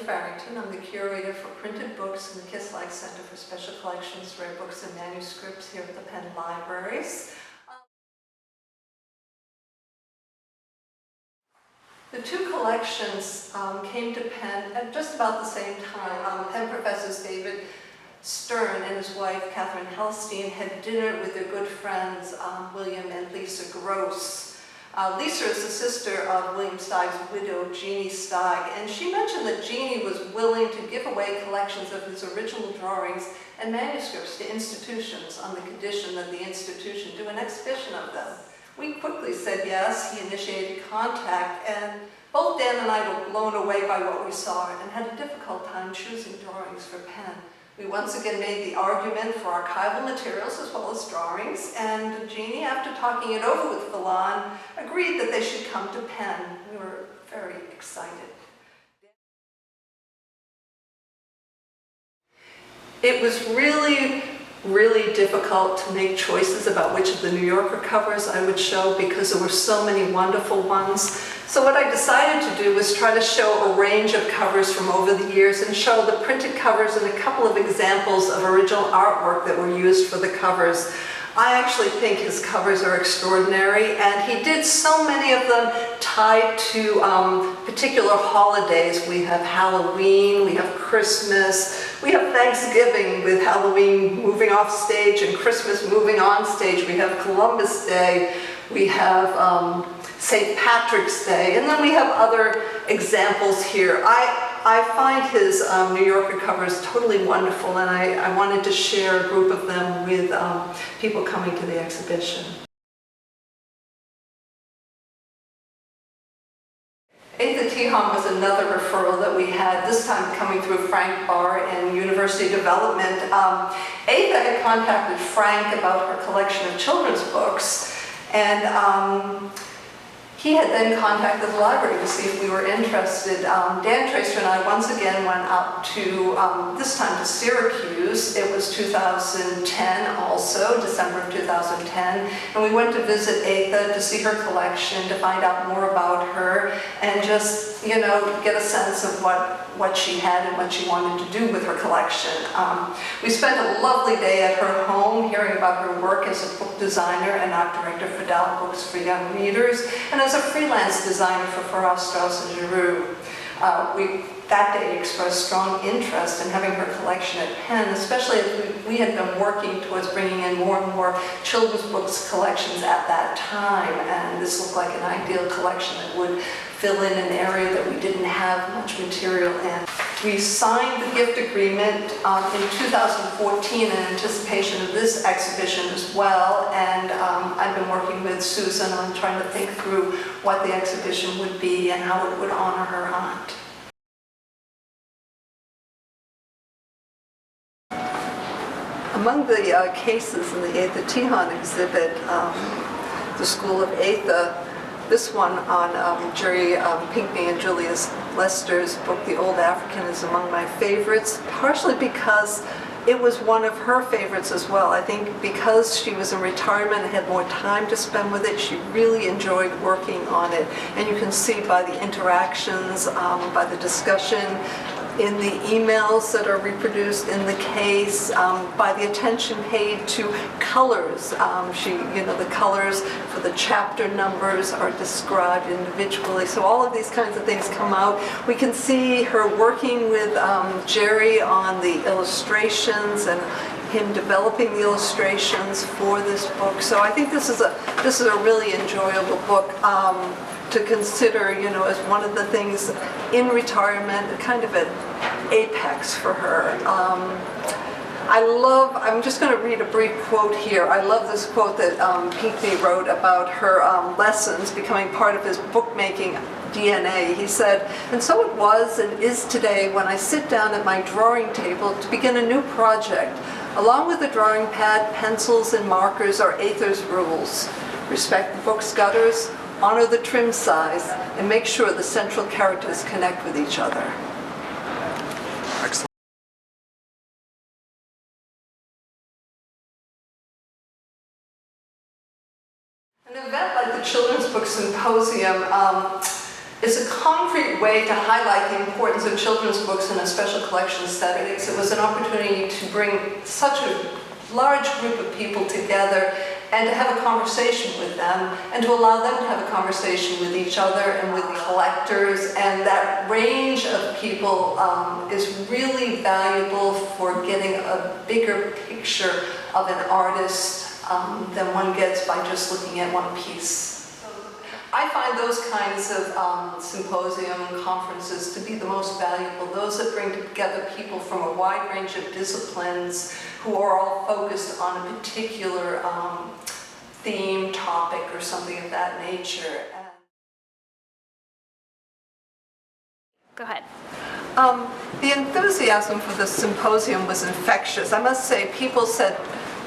Farrington. I'm the curator for printed books in the KISS-like Center for Special Collections, Rare Books and Manuscripts here at the Penn Libraries. The two collections came to Penn at just about the same time. Penn professors David Stern and his wife Catherine Helstein had dinner with their good friends William and Lisa Gross. Lisa is the sister of William Steig's widow, Jeannie Steig, and she mentioned that Jeannie was willing to give away collections of his original drawings and manuscripts to institutions on the condition that the institution do an exhibition of them. We quickly said yes. He initiated contact, and both Dan and I were blown away by what we saw and had a difficult time choosing drawings for Penn. We once again made the argument for archival materials as well as drawings, and Jeannie, after talking it over with Phelan, agreed that they should come to Penn. We were very excited. It was really difficult to make choices about which of the New Yorker covers I would show because there were so many wonderful ones. So what I decided to do was try to show a range of covers from over the years and show the printed covers and a couple of examples of original artwork that were used for the covers. I actually think his covers are extraordinary, and he did so many of them tied to particular holidays. We have Halloween, we have Christmas, we have Thanksgiving with Halloween moving off stage and Christmas moving on stage. We have Columbus Day, we have St. Patrick's Day, and then we have other examples here. I find his New Yorker covers totally wonderful, and I wanted to share a group of them with people coming to the exhibition. Atha Tihan was another referral that we had, this time coming through Frank Barr and University Development. Atha had contacted Frank about her collection of children's books, and he had then contacted the library to see if we were interested. Dan Tracer and I once again went up to, this time to Syracuse. It was 2010 also, December of 2010. And we went to visit Atha to see her collection, to find out more about her, and just, you know, get a sense of what she had and what she wanted to do with her collection. We spent a lovely day at her home hearing about her work as a book designer and art director for Dow Books for Young Readers, and as a freelance designer for Farrar, Straus and Giroux. We that day expressed strong interest in having her collection at Penn, especially as we had been working towards bringing in more and more children's books collections at that time, and this looked like an ideal collection that would fill in an area that we didn't have much material in. We signed the gift agreement in 2014 in anticipation of this exhibition as well, and I've been working with Susan on trying to think through what the exhibition would be and how it would honor her aunt. Among the cases in the Atha Tihan exhibit, the School of Atha, this one on Jerry Pinkney and Julius Lester's book, The Old African, is among my favorites, partially because it was one of her favorites as well. I think because she was in retirement and had more time to spend with it, she really enjoyed working on it. And you can see by the interactions, by the discussion, in the emails that are reproduced in the case, by the attention paid to colors. The colors for the chapter numbers are described individually. So all of these kinds of things come out. We can see her working with Jerry on the illustrations and him developing the illustrations for this book. So I think this is a really enjoyable book to consider, as one of the things in retirement, kind of an apex for her. I'm just going to read a brief quote here. I love this quote that Pinkney wrote about her lessons becoming part of his bookmaking DNA. He said, "And so it was and is today when I sit down at my drawing table to begin a new project. Along with the drawing pad, pencils, and markers are Atha's rules. Respect the book's gutters, honor the trim size, and make sure the central characters connect with each other." Excellent. An event like the Children's Book Symposium is a concrete way to highlight the importance of children's books in a special collection settings. It was an opportunity to bring such a large group of people together and to have a conversation with them and to allow them to have a conversation with each other and with the collectors. And that range of people is really valuable for getting a bigger picture of an artist than one gets by just looking at one piece. I find those kinds of symposium conferences to be the most valuable, those that bring together people from a wide range of disciplines who are all focused on a particular theme, topic, or something of that nature. Go ahead. The enthusiasm for the symposium was infectious. I must say, people said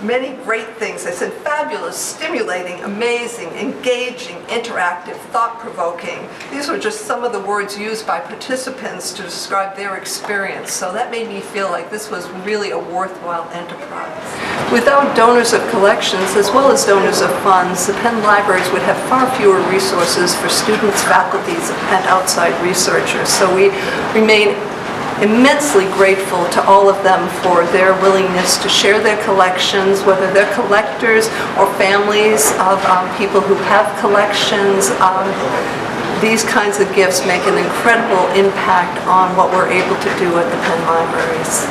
many great things. They said fabulous, stimulating, amazing, engaging, interactive, thought-provoking. These were just some of the words used by participants to describe their experience. So that made me feel like this was really a worthwhile enterprise. Without donors of collections, as well as donors of funds, the Penn Libraries would have far fewer resources for students, faculties, and outside researchers. So we remain immensely grateful to all of them for their willingness to share their collections, whether they're collectors or families of people who have collections. These kinds of gifts make an incredible impact on what we're able to do at the Penn Libraries.